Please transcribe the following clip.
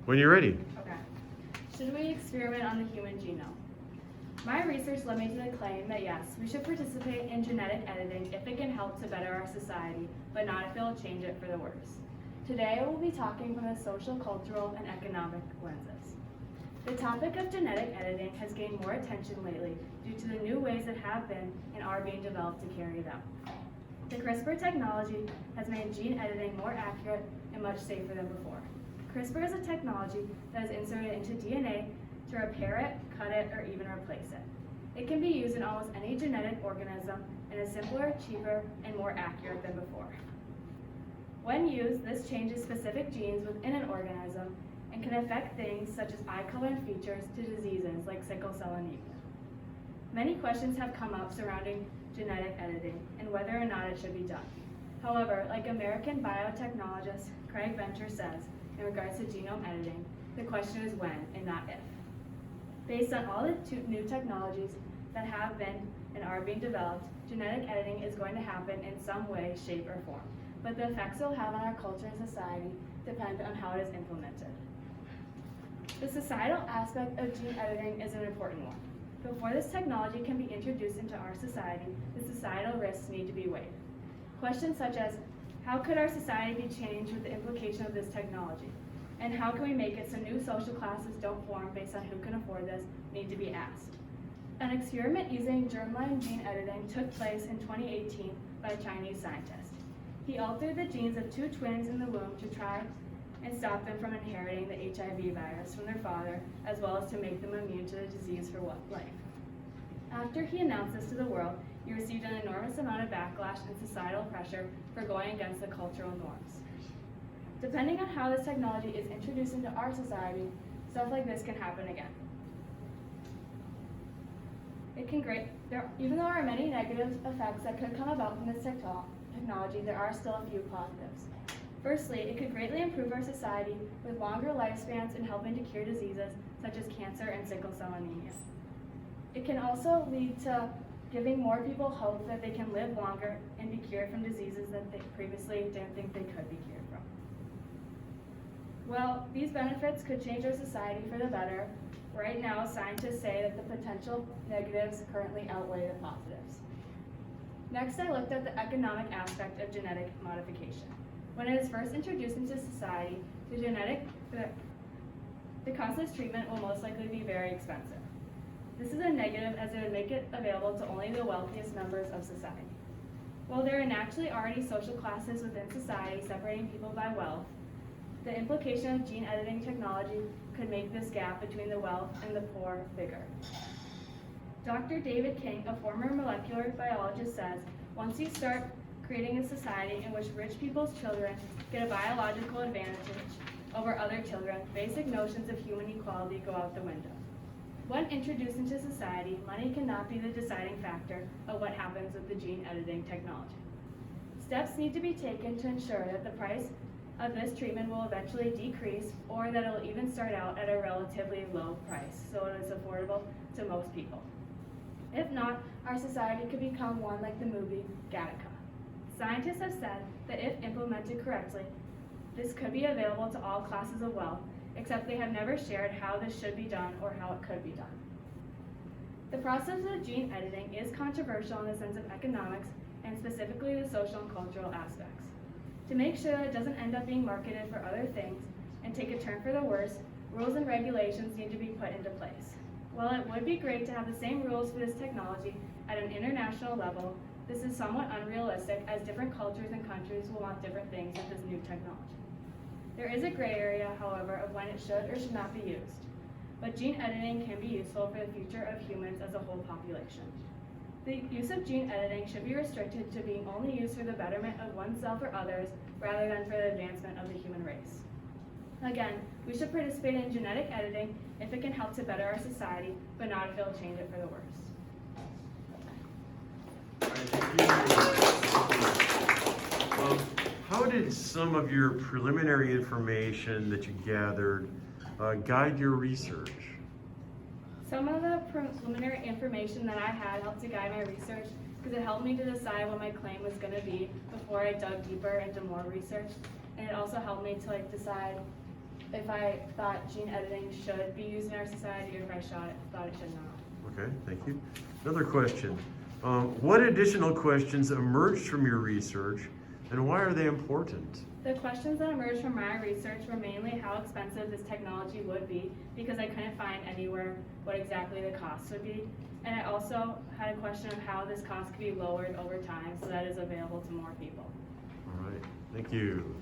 When you're ready. Okay. Should we experiment on the human genome? My research led me to the claim that yes, we should participate in genetic editing if it can help to better our society, but not if it will change it for the worse. Today, I will be talking from the social, cultural, and economic lenses. The topic of genetic editing has gained more attention lately due to the new ways that have been and are being developed to carry it out. The CRISPR technology has made gene editing more accurate and much safer than before. CRISPR is a technology that is inserted into DNA to repair it, cut it, or even replace it. It can be used in almost any genetic organism and is simpler, cheaper, and more accurate than before. When used, this changes specific genes within an organism and can affect things such as eye color and features to diseases like sickle cell anemia. Many questions have come up surrounding genetic editing and whether or not it should be done. However, like American biotechnologist Craig Venter says in regards to genome editing, the question is when and not if. Based on all the new technologies that have been and are being developed, genetic editing is going to happen in some way, shape, or form. But the effects it will have on our culture and society depend on how it is implemented. The societal aspect of gene editing is an important one. Before this technology can be introduced into our society, the societal risks need to be weighed. Questions such as, how could our society be changed with the implication of this technology? And how can we make it so new social classes don't form based on who can afford this need to be asked. An experiment using germline gene editing took place in 2018 by a Chinese scientist. He altered the genes of two twins in the womb to try and stop them from inheriting the HIV virus from their father, as well as to make them immune to the disease for life. After he announced this to the world, he received an enormous amount of backlash and societal pressure for going against the cultural norms. Depending on how this technology is introduced into our society, stuff like this can happen again. Even though there are many negative effects that could come about from this technology, there are still a few positives. Firstly, it could greatly improve our society with longer lifespans and helping to cure diseases such as cancer and sickle cell anemia. It can also lead to giving more people hope that they can live longer and be cured from diseases that they previously didn't think they could be cured from. Well, these benefits could change our society for the better. Right now, scientists say that the potential negatives currently outweigh the positives. Next, I looked at the economic aspect of genetic modification. When it is first introduced into society, the cost of this treatment will most likely be very expensive. This is a negative as it would make it available to only the wealthiest members of society. While there are naturally already social classes within society separating people by wealth, the implication of gene editing technology could make this gap between the wealth and the poor bigger. Dr. David King, a former molecular biologist, says, once you start creating a society in which rich people's children get a biological advantage over other children, basic notions of human equality go out the window. When introduced into society, money cannot be the deciding factor of what happens with the gene editing technology. Steps need to be taken to ensure that the price of this treatment will eventually decrease or that it will even start out at a relatively low price so it is affordable to most people. If not, our society could become one like the movie Gattaca. Scientists have said that if implemented correctly, this could be available to all classes of wealth, except they have never shared how this should be done or how it could be done. The process of gene editing is controversial in the sense of economics and specifically the social and cultural aspects. To make sure that it doesn't end up being marketed for other things and take a turn for the worse, rules and regulations need to be put into place. While it would be great to have the same rules for this technology at an international level, this is somewhat unrealistic as different cultures and countries will want different things with this new technology. There is a gray area, however, of when it should or should not be used, but gene editing can be useful for the future of humans as a whole population. The use of gene editing should be restricted to being only used for the betterment of oneself or others rather than for the advancement of the human race. Again, we should participate in genetic editing if it can help to better our society, but not if it will change it for the worse. How did some of your preliminary information that you gathered guide your research? Some of the preliminary information that I had helped to guide my research because it helped me to decide what my claim was going to be before I dug deeper into more research, and it also helped me to decide if I thought gene editing should be used in our society or if I thought it should not. Okay, thank you. Another question. What additional questions emerged from your research and why are they important? The questions that emerged from my research were mainly how expensive this technology would be, because I couldn't find anywhere what exactly the cost would be. And I also had a question of how this cost could be lowered over time so that it's available to more people. All right, thank you.